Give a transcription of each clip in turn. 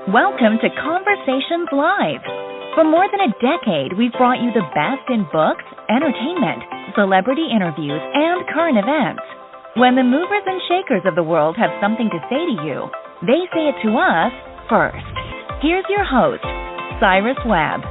Welcome to Conversations Live. For more than a decade, we've brought you the best in books, entertainment, celebrity interviews, and current events. When the movers and shakers of the world have something to say to you, they say it to us first. Here's your host, Cyrus Webb.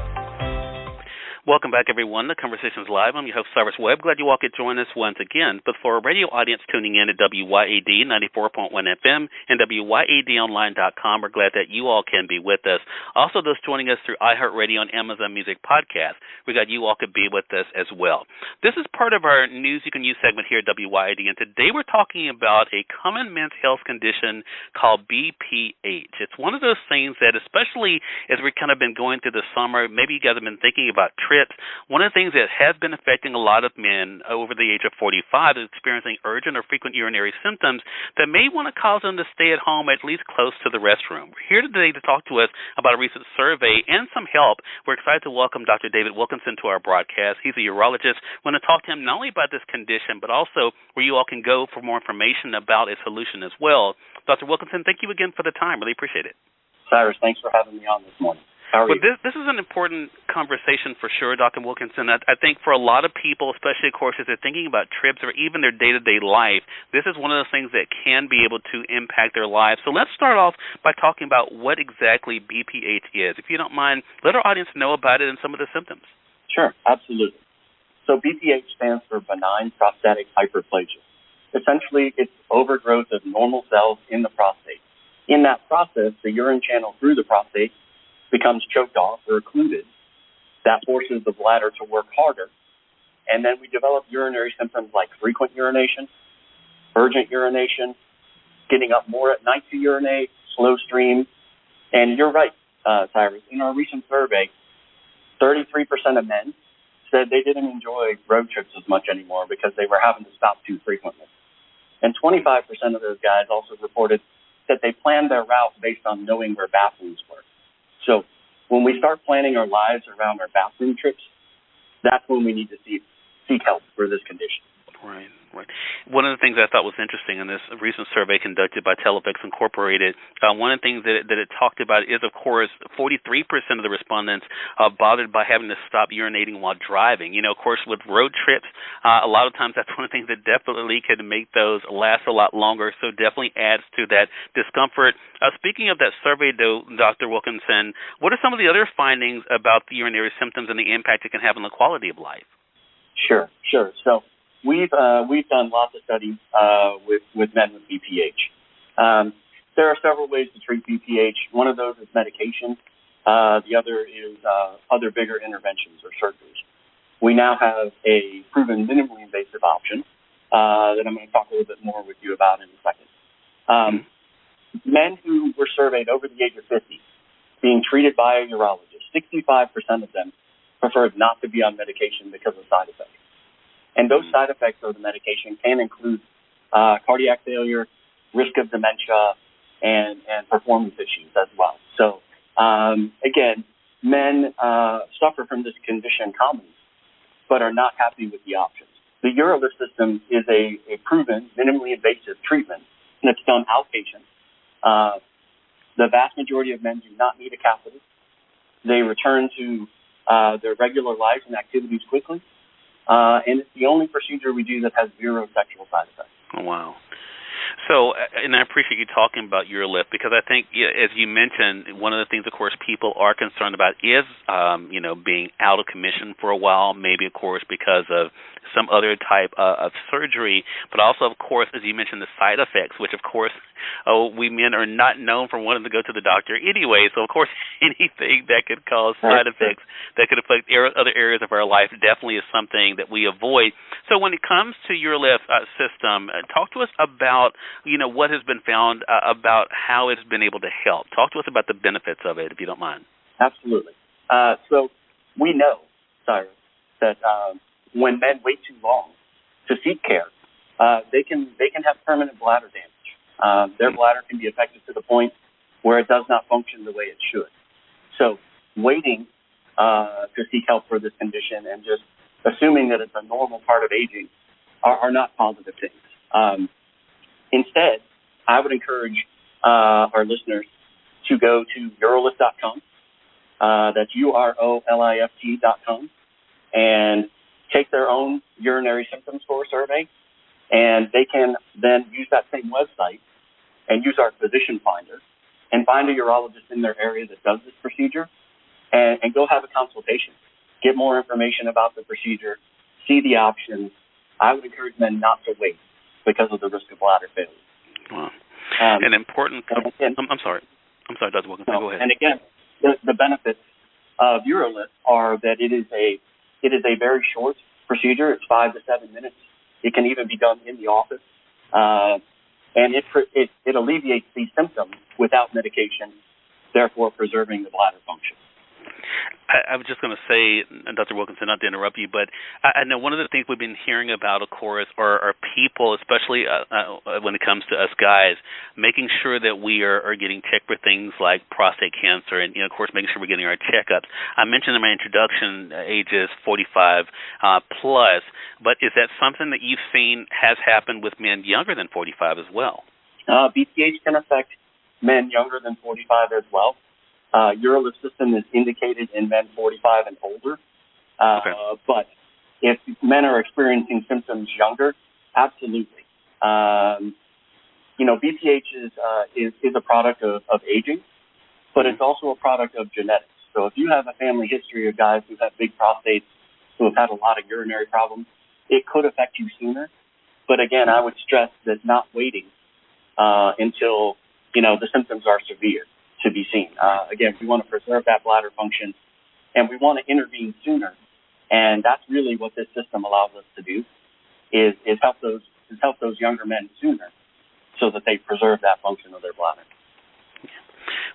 Welcome back, everyone, to Conversations Live. I'm your host, Cyrus Webb. Glad you all could join us once again. But for our radio audience tuning in at WYAD 94.1 FM and WYADonline.com, we're glad that you all can be with us. Also, those joining us through iHeartRadio and Amazon Music Podcast, we're glad you all could be with us as well. This is part of our News You Can Use segment here at WYAD, and today we're talking about a common men's health condition called BPH. It's one of those things that, especially as we've kind of been going through the summer, maybe you guys have been thinking about trips. One of the things that has been affecting a lot of men over the age of 45 is experiencing urgent or frequent urinary symptoms that may want to cause them to stay at home at least close to the restroom. We're here today to talk to us about a recent survey and some help. We're excited to welcome Dr. David Wilkinson to our broadcast. He's a urologist. We're going to talk to him not only about this condition, but also where you all can go for more information about a solution as well. Dr. Wilkinson, thank you again for the time. Really appreciate it. Cyrus, thanks for having me on this morning. Well, this is an important conversation for sure, Dr. Wilkinson. I think for a lot of people, especially, of course, as they're thinking about trips or even their day-to-day life, this is one of those things that can be able to impact their lives. So let's start off by talking about what exactly BPH is. If you don't mind, let our audience know about it and some of the symptoms. Sure, absolutely. So BPH stands for benign prostatic hyperplasia. Essentially, it's overgrowth of normal cells in the prostate. In that process, the urine channel through the prostate becomes choked off or occluded. That forces the bladder to work harder. And then we develop urinary symptoms like frequent urination, urgent urination, getting up more at night to urinate, slow stream. And you're right, Cyrus. In our recent survey, 33% of men said they didn't enjoy road trips as much anymore because they were having to stop too frequently. And 25% of those guys also reported that they planned their route based on knowing where bathrooms were. So when we start planning our lives around our bathroom trips, that's when we need to seek help for this condition. Right. One of the things I thought was interesting in this recent survey conducted by Telefix Incorporated, one of the things that it talked about is, of course, 43% of the respondents bothered by having to stop urinating while driving. You know, of course, with road trips, a lot of times that's one of the things that definitely can make those last a lot longer, so definitely adds to that discomfort. Speaking of that survey, though, Dr. Wilkinson, what are some of the other findings about the urinary symptoms and the impact it can have on the quality of life? Sure. So we've done lots of studies with men with BPH. There are several ways to treat BPH. One of those is medication. The other is other bigger interventions or surgeries. We now have a proven minimally invasive option that I'm going to talk a little bit more with you about in a second. Men who were surveyed over the age of 50 being treated by a urologist, 65% of them preferred not to be on medication because of side effects. And those side effects of the medication can include cardiac failure, risk of dementia, and performance issues as well. So, again, men suffer from this condition commonly, but are not happy with the options. The Urolift system is a proven, minimally invasive treatment, and it's done outpatient. The vast majority of men do not need a catheter. They return to their regular lives and activities quickly. And it's the only procedure we do that has zero sexual side effects. Oh, wow. So, and I appreciate you talking about Urolift because I think, as you mentioned, one of the things, of course, people are concerned about is, being out of commission for a while, maybe, of course, because of some other type of surgery, but also, of course, as you mentioned, the side effects, which, of course, we men are not known for wanting to go to the doctor anyway. So, of course, anything that could cause side effects that could affect other areas of our life definitely is something that we avoid. So when it comes to Urolift system, talk to us about, what has been found about how it's been able to help. Talk to us about the benefits of it, if you don't mind. Absolutely. So we know, Cyrus, that when men wait too long to seek care, they can have permanent bladder damage. Their bladder can be affected to the point where it does not function the way it should. So waiting to seek help for this condition and just assuming that it's a normal part of aging are not positive things. Instead, I would encourage our listeners to go to Urolift.com. That's UROLIFT.com, and take their own urinary symptom score survey, and they can then use that same website and use our physician finder and find a urologist in their area that does this procedure and go have a consultation. Get more information about the procedure, see the options. I would encourage men not to wait because of the risk of bladder failure. Wow. An important... I'm sorry, Dr. Wilkinson, go ahead. And again, the benefits of Urolift are that it is a very short procedure. It's 5 to 7 minutes. It can even be done in the office. And it alleviates these symptoms without medication, therefore preserving the bladder function. I was just going to say, Dr. Wilkinson, not to interrupt you, but I know one of the things we've been hearing about, of course, are people, especially when it comes to us guys, making sure that we are getting checked for things like prostate cancer and, of course, making sure we're getting our checkups. I mentioned in my introduction ages 45 plus, but is that something that you've seen has happened with men younger than 45 as well? BPH can affect men younger than 45 as well. Urolift system is indicated in men 45 and older. Okay. But if men are experiencing symptoms younger, absolutely. BPH is a product of aging, but it's also a product of genetics. So if you have a family history of guys who have big prostates, who have had a lot of urinary problems, it could affect you sooner. But again, I would stress that not waiting until, the symptoms are severe to be seen. Again, we want to preserve that bladder function, and we want to intervene sooner. And that's really what this system allows us to do, is help those younger men sooner, so that they preserve that function of their bladder.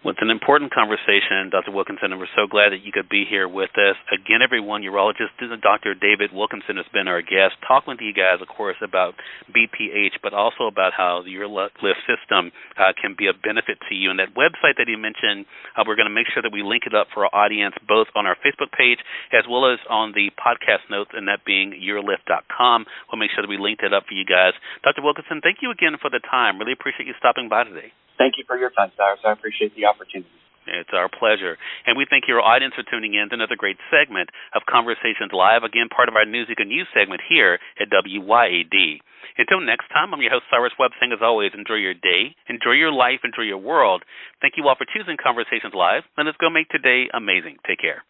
Well, it's an important conversation, Dr. Wilkinson, and we're so glad that you could be here with us. Again, everyone, urologist Dr. David Wilkinson has been our guest, talking to you guys, of course, about BPH, but also about how the Urolift system can be a benefit to you. And that website that he mentioned, we're going to make sure that we link it up for our audience, both on our Facebook page as well as on the podcast notes, and that being Urolift.com. We'll make sure that we link that up for you guys. Dr. Wilkinson, thank you again for the time. Really appreciate you stopping by today. Thank you for your time, Cyrus. I appreciate the opportunity. It's our pleasure. And we thank your audience for tuning in to another great segment of Conversations Live, again, part of our News You Can Use segment here at WYAD. Until next time, I'm your host, Cyrus Webb, saying, as always, enjoy your day, enjoy your life, enjoy your world. Thank you all for choosing Conversations Live, and let's go make today amazing. Take care.